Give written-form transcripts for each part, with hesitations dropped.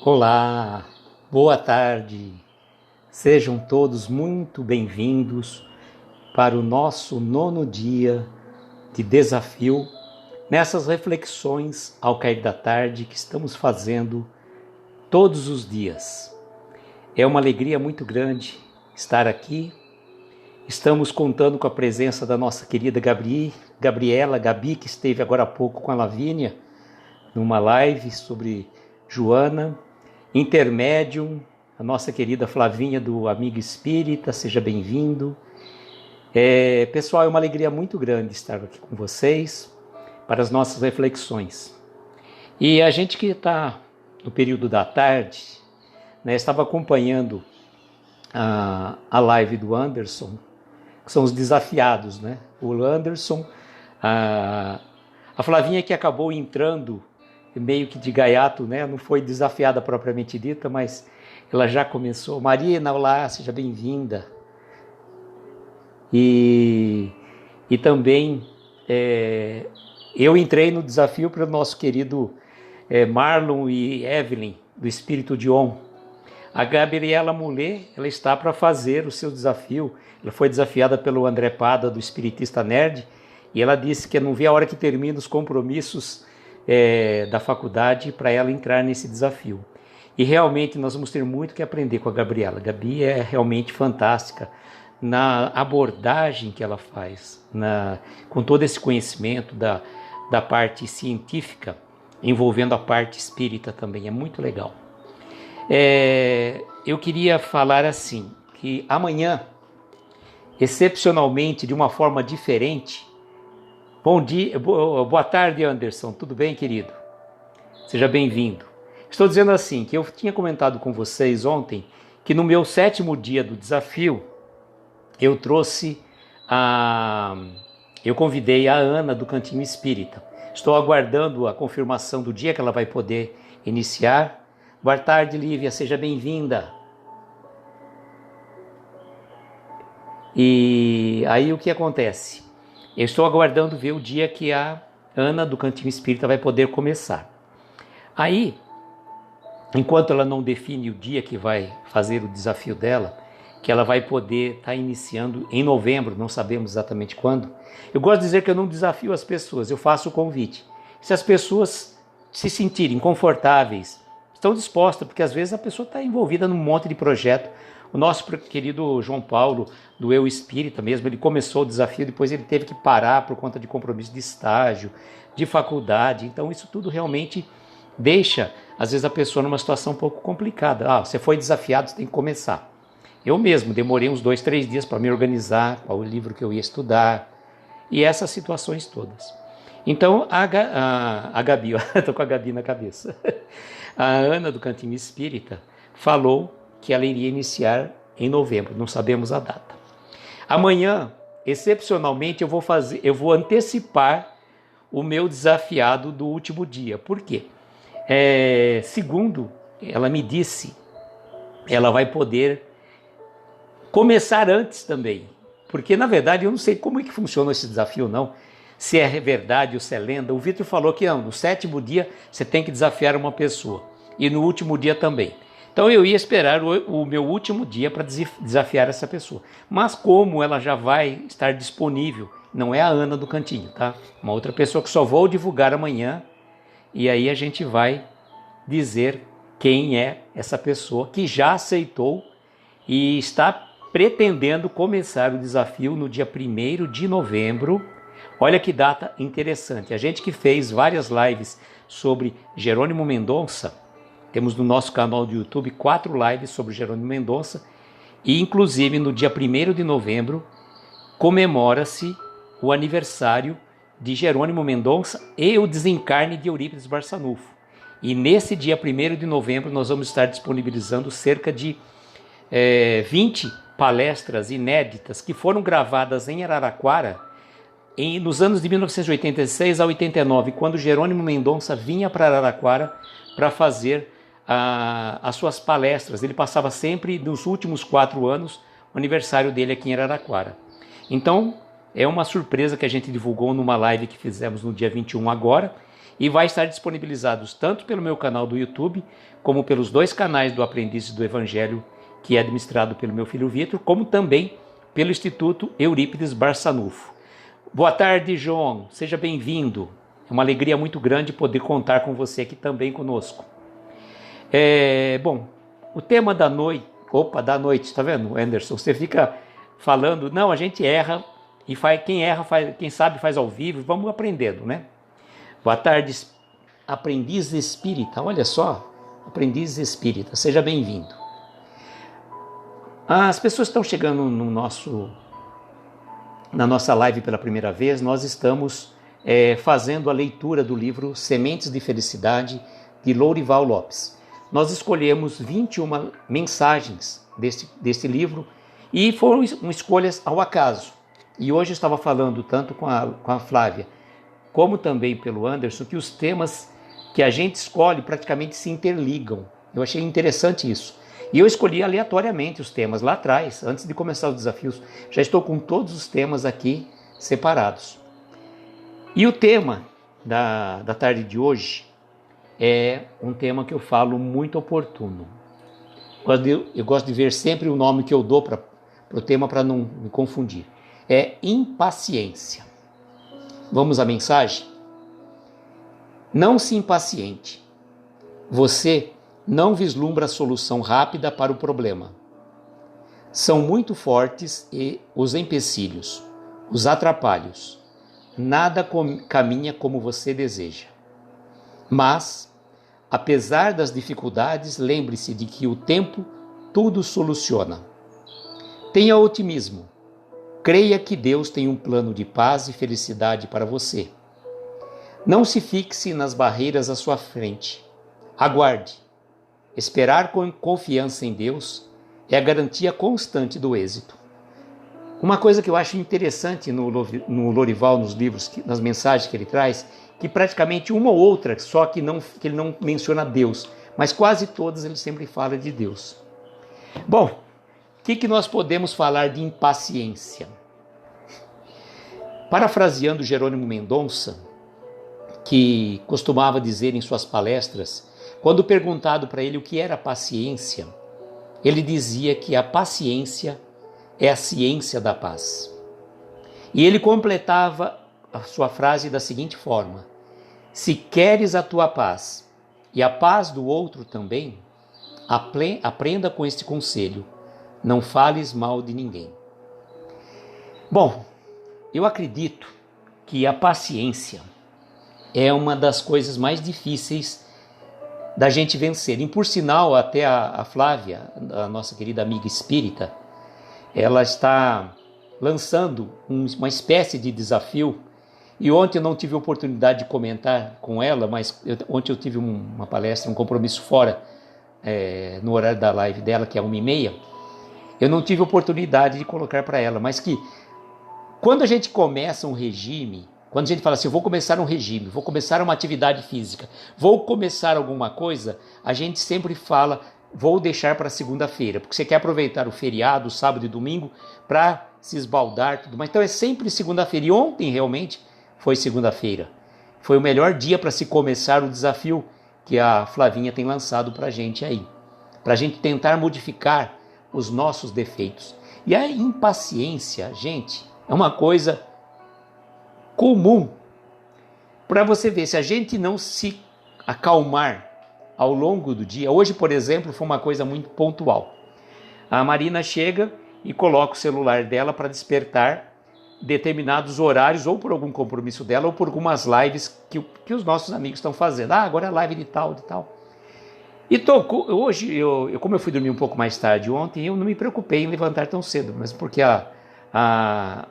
Olá, boa tarde, sejam todos muito bem-vindos para o nosso 9º dia de desafio, nessas reflexões ao cair da tarde que estamos fazendo todos os dias. É uma alegria muito grande estar aqui, estamos contando com a presença da nossa querida Gabi, que esteve agora há pouco com a Lavínia, numa live sobre Joana. Intermédium, a nossa querida Flavinha do Amigo Espírita, seja bem-vindo. Pessoal, é uma alegria muito grande estar aqui com vocês para as nossas reflexões. E a gente que está no período da tarde, estava acompanhando a live do Anderson, que são os desafiados, O Anderson, a Flavinha que acabou entrando meio que de gaiato, não foi desafiada propriamente dita, mas ela já começou. Marina, olá, seja bem-vinda. E também eu entrei no desafio para o nosso querido Marlon e Evelyn, do Espírito de On. A Gabriela Mulher, ela está para fazer o seu desafio. Ela foi desafiada pelo André Pada, do Espiritista Nerd, e ela disse que não vê a hora que termina os compromissos da faculdade para ela entrar nesse desafio. E realmente nós vamos ter muito que aprender com a Gabriela. A Gabi é realmente fantástica na abordagem que ela faz, com todo esse conhecimento da parte científica, envolvendo a parte espírita também. É muito legal. Eu queria falar assim, que amanhã, excepcionalmente, de uma forma diferente. Bom dia, boa tarde, Anderson. Tudo bem, querido? Seja bem-vindo. Estou dizendo assim, que eu tinha comentado com vocês ontem que no meu 7º dia do desafio, eu convidei a Ana do Cantinho Espírita. Estou aguardando a confirmação do dia que ela vai poder iniciar. Boa tarde, Lívia. Seja bem-vinda. E aí o que acontece? Eu estou aguardando ver o dia que a Ana do Cantinho Espírita vai poder começar. Aí, enquanto ela não define o dia que vai fazer o desafio dela, que ela vai poder estar iniciando em novembro, não sabemos exatamente quando, eu gosto de dizer que eu não desafio as pessoas, eu faço o convite. Se as pessoas se sentirem confortáveis, estão dispostas, porque às vezes a pessoa está envolvida num monte de projeto. O nosso querido João Paulo, do Eu Espírita mesmo, ele começou o desafio, depois ele teve que parar por conta de compromisso de estágio, de faculdade. Então isso tudo realmente deixa, às vezes, a pessoa numa situação um pouco complicada. Você foi desafiado, você tem que começar. Eu mesmo demorei uns 2, 3 dias para me organizar, qual o livro que eu ia estudar, e essas situações todas. Então a Gabi, estou com a Gabi na cabeça, a Ana do Cantinho Espírita falou que ela iria iniciar em novembro, não sabemos a data. Amanhã, excepcionalmente, eu vou antecipar o meu desafiado do último dia. Por quê? Segundo ela me disse, ela vai poder começar antes também. Porque, na verdade, eu não sei como é que funciona esse desafio, não. Se é verdade ou se é lenda. O Vitor falou que no 7º dia você tem que desafiar uma pessoa. E no último dia também. Então eu ia esperar o meu último dia para desafiar essa pessoa. Mas como ela já vai estar disponível, não é a Ana do Cantinho, tá? Uma outra pessoa que só vou divulgar amanhã, e aí a gente vai dizer quem é essa pessoa que já aceitou e está pretendendo começar o desafio no dia 1º de novembro. Olha que data interessante. A gente que fez várias lives sobre Jerônimo Mendonça, temos no nosso canal do YouTube 4 lives sobre Jerônimo Mendonça, e inclusive no dia 1º de novembro comemora-se o aniversário de Jerônimo Mendonça e o desencarne de Eurípides Barçanufo. E nesse dia 1º de novembro nós vamos estar disponibilizando cerca de 20 palestras inéditas que foram gravadas em Araraquara nos anos de 1986 a 89, quando Jerônimo Mendonça vinha para Araraquara para fazer as suas palestras. Ele passava sempre, nos últimos 4 anos, o aniversário dele aqui em Araraquara. Então, é uma surpresa que a gente divulgou numa live que fizemos no dia 21 agora, e vai estar disponibilizados tanto pelo meu canal do YouTube, como pelos 2 canais do Aprendiz do Evangelho, que é administrado pelo meu filho Vitor, como também pelo Instituto Eurípides Barçanufo. Boa tarde, João. Seja bem-vindo. É uma alegria muito grande poder contar com você aqui também conosco. Bom, o tema da noite... da noite, tá vendo, Anderson? Você fica falando, não, a gente erra, e quem erra, quem sabe faz ao vivo, vamos aprendendo, né? Boa tarde, aprendiz espírita. Olha só, aprendiz espírita. Seja bem-vindo. As pessoas estão chegando na nossa live pela primeira vez. Nós estamos fazendo a leitura do livro Sementes de Felicidade, de Lourival Lopes. Nós escolhemos 21 mensagens deste livro e foram escolhas ao acaso. E hoje eu estava falando tanto com a Flávia, como também pelo Anderson, que os temas que a gente escolhe praticamente se interligam. Eu achei interessante isso. E eu escolhi aleatoriamente os temas lá atrás, antes de começar os desafios. Já estou com todos os temas aqui separados. E o tema da tarde de hoje é um tema que eu falo muito oportuno. Eu gosto de ver sempre o nome que eu dou para o tema para não me confundir. É impaciência. Vamos à mensagem? Não se impaciente. Você não vislumbra a solução rápida para o problema. São muito fortes os empecilhos, os atrapalhos. Nada caminha como você deseja. Mas, apesar das dificuldades, lembre-se de que o tempo tudo soluciona. Tenha otimismo. Creia que Deus tem um plano de paz e felicidade para você. Não se fixe nas barreiras à sua frente. Aguarde. Esperar com confiança em Deus é a garantia constante do êxito. Uma coisa que eu acho interessante no Lourival, nos livros, nas mensagens que ele traz, que praticamente uma ou outra, só que ele não menciona Deus, mas quase todas ele sempre fala de Deus. Bom, o que nós podemos falar de impaciência? Parafraseando Jerônimo Mendonça, que costumava dizer em suas palestras, quando perguntado para ele o que era paciência, ele dizia que a paciência é a ciência da paz. E ele completava a sua frase da seguinte forma: se queres a tua paz e a paz do outro também, aprenda com este conselho: não fales mal de ninguém. Bom, eu acredito que a paciência é uma das coisas mais difíceis da gente vencer. E por sinal, até a Flávia, a nossa querida amiga espírita, ela está lançando uma espécie de desafio. E ontem eu não tive oportunidade de comentar com ela, mas ontem eu tive uma palestra, um compromisso fora, no horário da live dela, que é 1h30. Eu não tive oportunidade de colocar para ela, mas que quando a gente começa um regime, quando a gente fala assim, eu vou começar um regime, vou começar uma atividade física, vou começar alguma coisa, a gente sempre fala, vou deixar para segunda-feira, porque você quer aproveitar o feriado, sábado e domingo, para se esbaldar, tudo mais. Então é sempre segunda-feira. E ontem realmente foi segunda-feira. Foi o melhor dia para se começar o desafio que a Flavinha tem lançado para a gente aí. Para a gente tentar modificar os nossos defeitos. E a impaciência, gente, é uma coisa comum. Para você ver, se a gente não se acalmar ao longo do dia, hoje, por exemplo, foi uma coisa muito pontual. A Marina chega e coloca o celular dela para despertar determinados horários, ou por algum compromisso dela, ou por algumas lives que os nossos amigos estão fazendo. Agora é a live de tal, de tal. E hoje, como eu fui dormir um pouco mais tarde ontem, eu não me preocupei em levantar tão cedo, mas porque a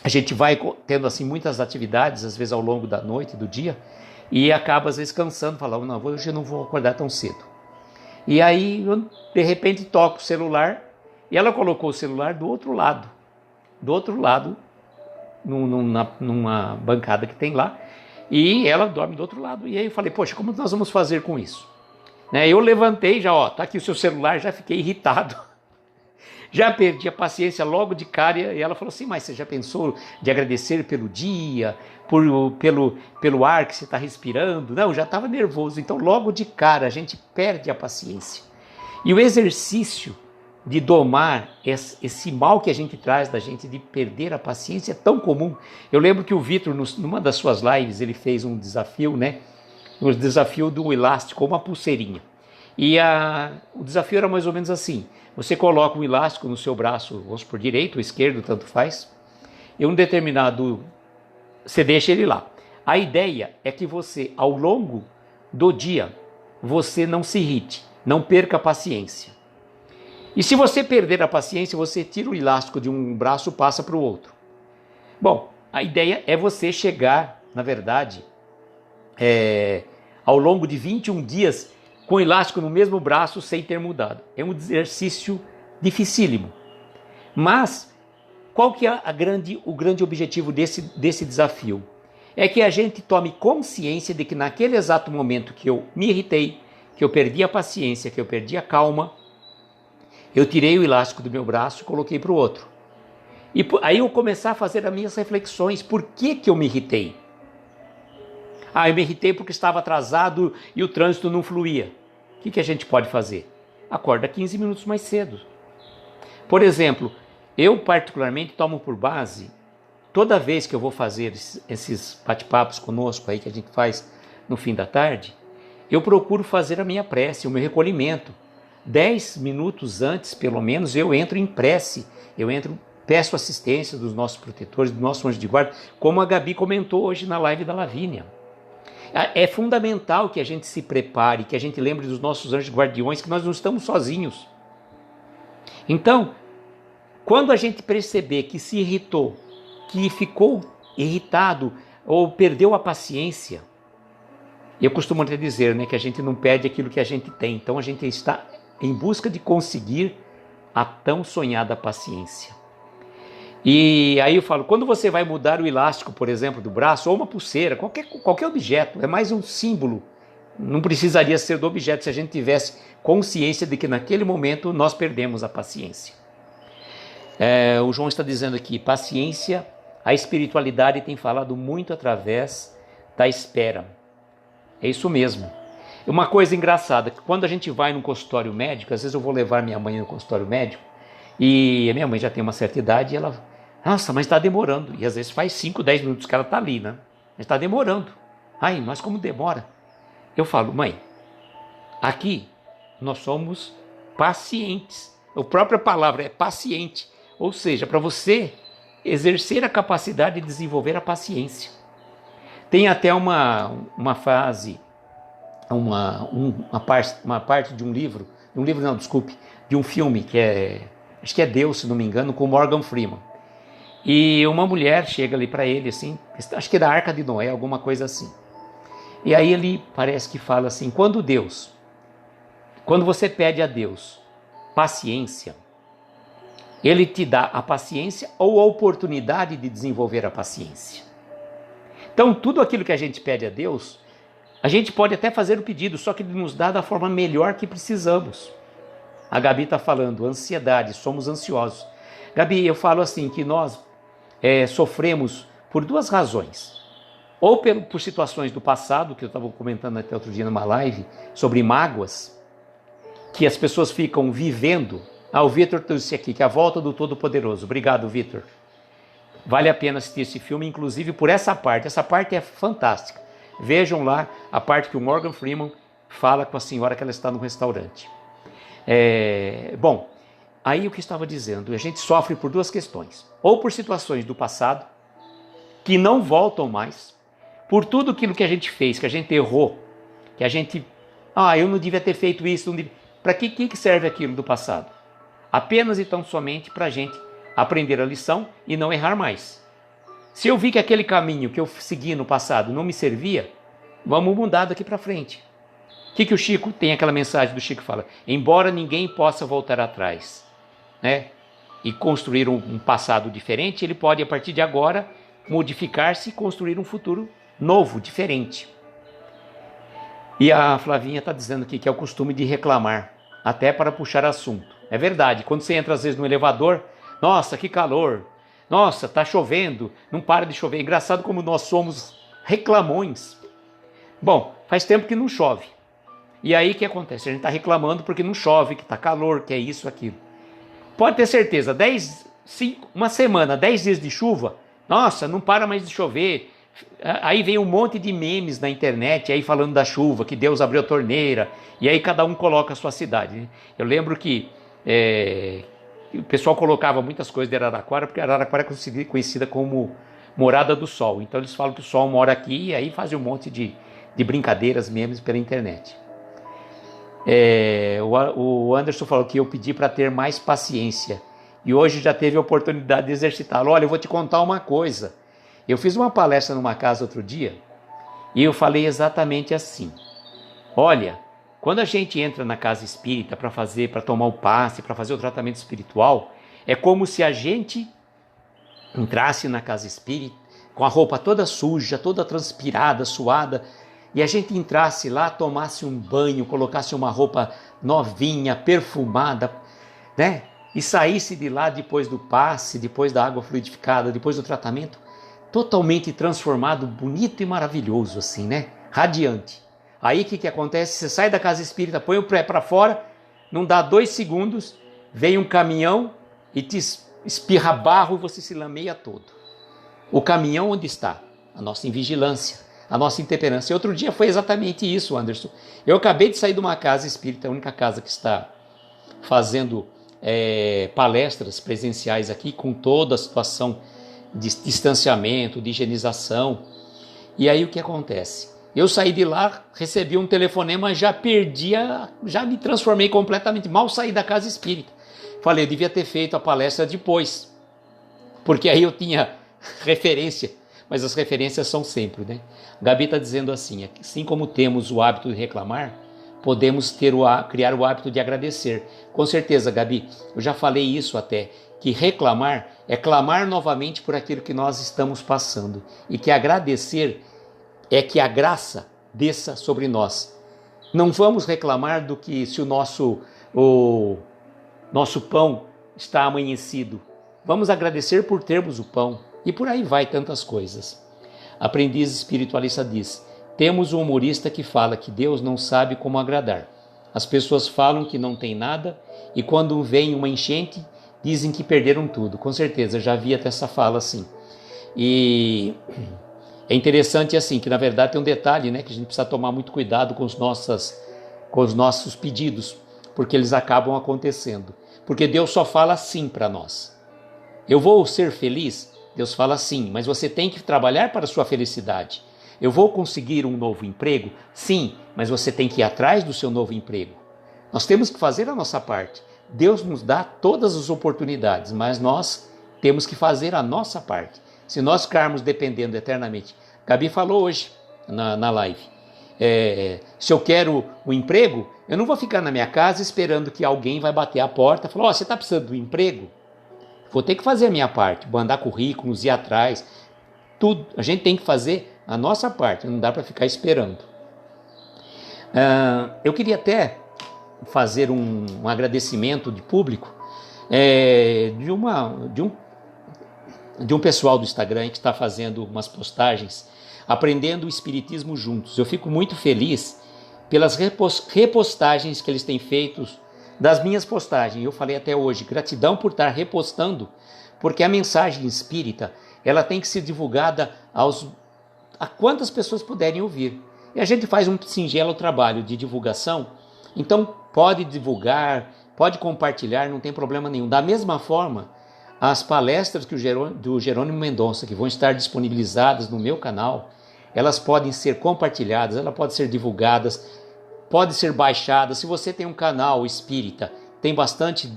gente vai tendo assim muitas atividades, às vezes ao longo da noite, do dia, e acaba às vezes cansando, falando, não, hoje eu não vou acordar tão cedo. E aí, eu, de repente, toco o celular, e ela colocou o celular do outro lado, numa bancada que tem lá, e ela dorme do outro lado. E aí eu falei, poxa, como nós vamos fazer com isso? Eu levantei já, tá aqui o seu celular, já fiquei irritado. Já perdi a paciência logo de cara e ela falou assim, mas você já pensou de agradecer pelo dia, pelo ar que você está respirando? Não, já estava nervoso. Então logo de cara a gente perde a paciência. E o exercício de domar esse mal que a gente traz da gente de perder a paciência é tão comum. Eu lembro que o Vitor, numa das suas lives, ele fez um desafio, né? O desafio do elástico, uma pulseirinha. E o desafio era mais ou menos assim. Você coloca um elástico no seu braço, vamos por direito ou esquerdo, tanto faz. E você deixa ele lá. A ideia é que você, ao longo do dia, você não se irrite, não perca a paciência. E se você perder a paciência, você tira o elástico de um braço e passa para o outro. Bom, a ideia é você chegar, na verdade, ao longo de 21 dias com o elástico no mesmo braço sem ter mudado. É um exercício dificílimo. Mas qual que é o grande objetivo desse desafio? É que a gente tome consciência de que naquele exato momento que eu me irritei, que eu perdi a paciência, que eu perdi a calma, eu tirei o elástico do meu braço e coloquei para o outro. E aí eu começar a fazer as minhas reflexões. Por que eu me irritei? Eu me irritei porque estava atrasado e o trânsito não fluía. O que a gente pode fazer? Acorda 15 minutos mais cedo. Por exemplo, eu particularmente tomo por base, toda vez que eu vou fazer esses bate-papos conosco aí que a gente faz no fim da tarde, eu procuro fazer a minha prece, o meu recolhimento. 10 minutos antes, pelo menos, eu entro em prece, peço assistência dos nossos protetores, do nosso anjo de guarda, como a Gabi comentou hoje na live da Lavínia. É fundamental que a gente se prepare, que a gente lembre dos nossos anjos guardiões, que nós não estamos sozinhos. Então, quando a gente perceber que se irritou, que ficou irritado ou perdeu a paciência, eu costumo até dizer, né, que a gente não perde aquilo que a gente tem. Então a gente está em busca de conseguir a tão sonhada paciência. E aí eu falo, quando você vai mudar o elástico, por exemplo, do braço, ou uma pulseira, qualquer objeto, é mais um símbolo. Não precisaria ser do objeto se a gente tivesse consciência de que naquele momento nós perdemos a paciência. O João está dizendo aqui, paciência, a espiritualidade tem falado muito através da espera. É isso mesmo. Uma coisa engraçada, que quando a gente vai num consultório médico, às vezes eu vou levar minha mãe no consultório médico, e a minha mãe já tem uma certa idade, e ela, nossa, mas está demorando. E às vezes faz 5, 10 minutos que ela está ali, né? Mas está demorando. Ai, mas como demora? Eu falo, mãe, aqui nós somos pacientes. A própria palavra é paciente. Ou seja, para você exercer a capacidade de desenvolver a paciência. Tem até uma frase, uma parte de um livro, de um filme acho que é Deus, se não me engano, com Morgan Freeman. E uma mulher chega ali para ele assim, acho que é da Arca de Noé, alguma coisa assim. E aí ele parece que fala assim, quando você pede a Deus paciência, Ele te dá a paciência ou a oportunidade de desenvolver a paciência. Então tudo aquilo que a gente pede a Deus, a gente pode até fazer o pedido, só que Ele nos dá da forma melhor que precisamos. A Gabi está falando, ansiedade, somos ansiosos. Gabi, eu falo assim, que nós sofremos por duas razões. Ou por situações do passado, que eu estava comentando até outro dia numa live, sobre mágoas, que as pessoas ficam vivendo. O Vitor disse aqui, que é a volta do Todo-Poderoso. Obrigado, Vitor. Vale a pena assistir esse filme, inclusive por essa parte. Essa parte é fantástica. Vejam lá a parte que o Morgan Freeman fala com a senhora que ela está no restaurante. Bom, aí o que estava dizendo, a gente sofre por duas questões. Ou por situações do passado, que não voltam mais, por tudo aquilo que a gente fez, que a gente errou, que a gente, eu não devia ter feito isso, para que serve aquilo do passado? Apenas e tão somente para a gente aprender a lição e não errar mais. Se eu vi que aquele caminho que eu segui no passado não me servia, vamos mudar daqui para frente. O que o Chico tem, aquela mensagem do Chico fala, embora ninguém possa voltar atrás, né, e construir um passado diferente, ele pode a partir de agora modificar-se e construir um futuro novo, diferente. E a Flavinha está dizendo aqui que é o costume de reclamar, até para puxar assunto. É verdade. Quando você entra às vezes no elevador, nossa, que calor. Nossa, tá chovendo. Não para de chover. É engraçado como nós somos reclamões. Bom, faz tempo que não chove. E aí o que acontece? A gente está reclamando porque não chove, que está calor, que é isso, aquilo. Pode ter certeza, uma semana, 10 dias de chuva, nossa, não para mais de chover. Aí vem um monte de memes na internet aí falando da chuva, que Deus abriu a torneira, e aí cada um coloca a sua cidade, né? Eu lembro que o pessoal colocava muitas coisas de Araraquara, porque Araraquara é conhecida como morada do sol. Então eles falam que o sol mora aqui, e aí fazem um monte de brincadeiras, memes pela internet. O Anderson falou que eu pedi para ter mais paciência, e hoje já teve a oportunidade de exercitá-lo. Olha, eu vou te contar uma coisa. Eu fiz uma palestra numa casa outro dia, e eu falei exatamente assim: olha, quando a gente entra na casa espírita para tomar o passe, para fazer o tratamento espiritual, é como se a gente entrasse na casa espírita com a roupa toda suja, toda transpirada, suada, e a gente entrasse lá, tomasse um banho, colocasse uma roupa novinha, perfumada, né? E saísse de lá depois do passe, depois da água fluidificada, depois do tratamento, totalmente transformado, bonito e maravilhoso assim, né? Radiante. Aí o que acontece? Você sai da casa espírita, põe o pé para fora, não dá 2 segundos, vem um caminhão e te espirra barro e você se lameia todo. O caminhão onde está? A nossa invigilância, a nossa intemperância. Outro dia foi exatamente isso, Anderson. Eu acabei de sair de uma casa espírita, a única casa que está fazendo palestras presenciais aqui, com toda a situação de distanciamento, de higienização. E aí o que acontece? Eu saí de lá, recebi um telefonema, já me transformei completamente, mal saí da casa espírita. Falei, eu devia ter feito a palestra depois, porque aí eu tinha referência, mas as referências são sempre, né? Gabi está dizendo assim como temos o hábito de reclamar, podemos criar o hábito de agradecer. Com certeza, Gabi, eu já falei isso até, que reclamar é clamar novamente por aquilo que nós estamos passando, e que agradecer é que a graça desça sobre nós. Não vamos reclamar do que se o nosso pão está amanhecido. Vamos agradecer por termos o pão, e por aí vai tantas coisas. Aprendiz espiritualista diz: temos um humorista que fala que Deus não sabe como agradar. As pessoas falam que não tem nada, e quando vem uma enchente, dizem que perderam tudo. Com certeza, já vi até essa fala assim. E é interessante assim, que na verdade tem um detalhe, né, que a gente precisa tomar muito cuidado com os nossos pedidos, porque eles acabam acontecendo. Porque Deus só fala sim para nós. Eu vou ser feliz? Deus fala sim, mas você tem que trabalhar para a sua felicidade. Eu vou conseguir um novo emprego? Sim, mas você tem que ir atrás do seu novo emprego. Nós temos que fazer a nossa parte. Deus nos dá todas as oportunidades, mas nós temos que fazer a nossa parte. Se nós ficarmos dependendo eternamente. Gabi falou hoje na live. Se eu quero um emprego, eu não vou ficar na minha casa esperando que alguém vai bater a porta e falar: você está precisando de um emprego? Vou ter que fazer a minha parte, mandar currículos, ir atrás. Tudo. A gente tem que fazer a nossa parte, não dá para ficar esperando. Eu queria até fazer um agradecimento de público de um pessoal do Instagram que está fazendo umas postagens aprendendo o Espiritismo juntos. Eu fico muito feliz pelas repostagens que eles têm feito das minhas postagens. Eu falei até hoje, gratidão por estar repostando, porque a mensagem espírita ela tem que ser divulgada a quantas pessoas puderem ouvir. E a gente faz um singelo trabalho de divulgação, então pode divulgar, pode compartilhar, não tem problema nenhum. Da mesma forma, as palestras do Jerônimo Mendonça, que vão estar disponibilizadas no meu canal, elas podem ser compartilhadas, elas podem ser divulgadas, podem ser baixadas. Se você tem um canal espírita, tem bastante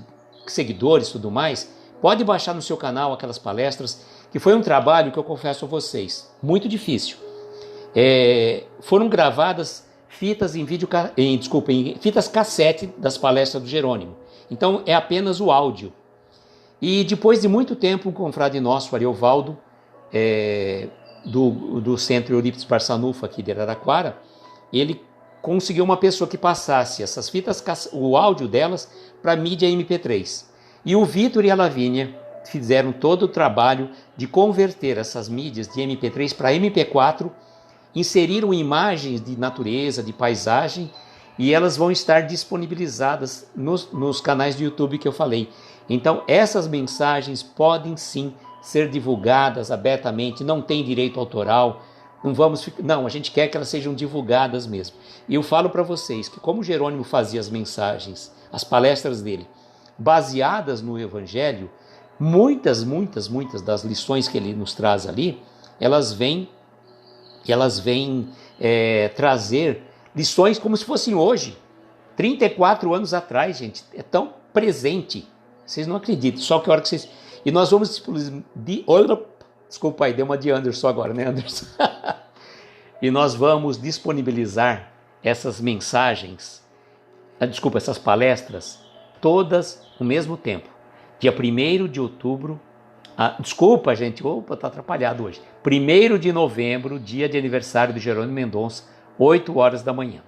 seguidores e tudo mais, pode baixar no seu canal aquelas palestras, que foi um trabalho que eu confesso a vocês, muito difícil. Foram gravadas fitas em fitas cassete das palestras do Jerônimo. Então é apenas o áudio. E depois de muito tempo, um confrade nosso, Ariovaldo, do Centro Eurípides Barçanufo aqui de Araraquara, ele conseguiu uma pessoa que passasse essas fitas, o áudio delas, para mídia MP3. E o Vitor e a Lavínia fizeram todo o trabalho de converter essas mídias de MP3 para MP4, inseriram imagens de natureza, de paisagem, e elas vão estar disponibilizadas nos canais do YouTube que eu falei. Então essas mensagens podem sim ser divulgadas abertamente, não tem direito autoral, não, a gente quer que elas sejam divulgadas mesmo. E eu falo para vocês que como Jerônimo fazia as mensagens, as palestras dele, baseadas no Evangelho, muitas das lições que ele nos traz ali, elas vêm trazer lições como se fossem hoje, 34 anos atrás, gente. É tão presente. Vocês não acreditam. Só que a hora que vocês... E nós vamos... Desculpa aí, deu uma de Anderson agora, né, Anderson? E nós vamos disponibilizar essas mensagens, essas palestras, todas no mesmo tempo. Dia 1º de outubro... desculpa, gente. Opa, tá atrapalhado hoje. 1º de novembro, dia de aniversário de Jerônimo Mendonça, 8 horas da manhã.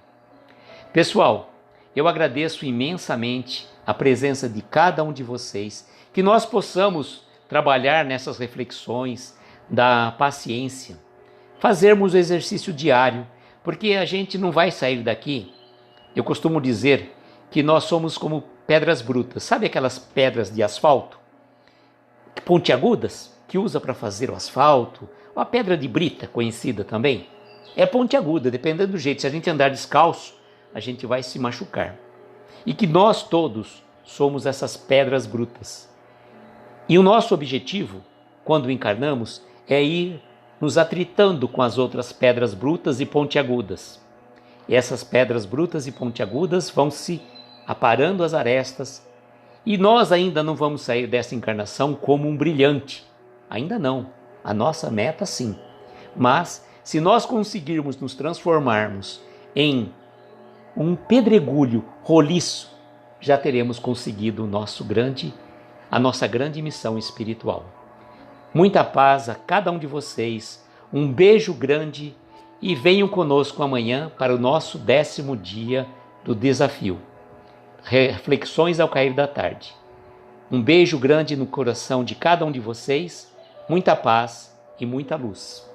Pessoal, eu agradeço imensamente a presença de cada um de vocês, que nós possamos trabalhar nessas reflexões da paciência, fazermos o exercício diário, porque a gente não vai sair daqui. Eu costumo dizer que nós somos como pedras brutas. Sabe aquelas pedras de asfalto? Pontiagudas, que usa para fazer o asfalto, ou a pedra de brita, conhecida também. É pontiaguda, dependendo do jeito. Se a gente andar descalço, a gente vai se machucar. E que nós todos somos essas pedras brutas. E o nosso objetivo, quando encarnamos, é ir nos atritando com as outras pedras brutas e pontiagudas. E essas pedras brutas e pontiagudas vão se aparando as arestas, e nós ainda não vamos sair dessa encarnação como um brilhante. Ainda não. A nossa meta sim. Mas se nós conseguirmos nos transformarmos em um pedregulho roliço, já teremos conseguido a nossa grande missão espiritual. Muita paz a cada um de vocês, um beijo grande e venham conosco amanhã para o nosso 10º dia do desafio. Reflexões ao cair da tarde. Um beijo grande no coração de cada um de vocês, muita paz e muita luz.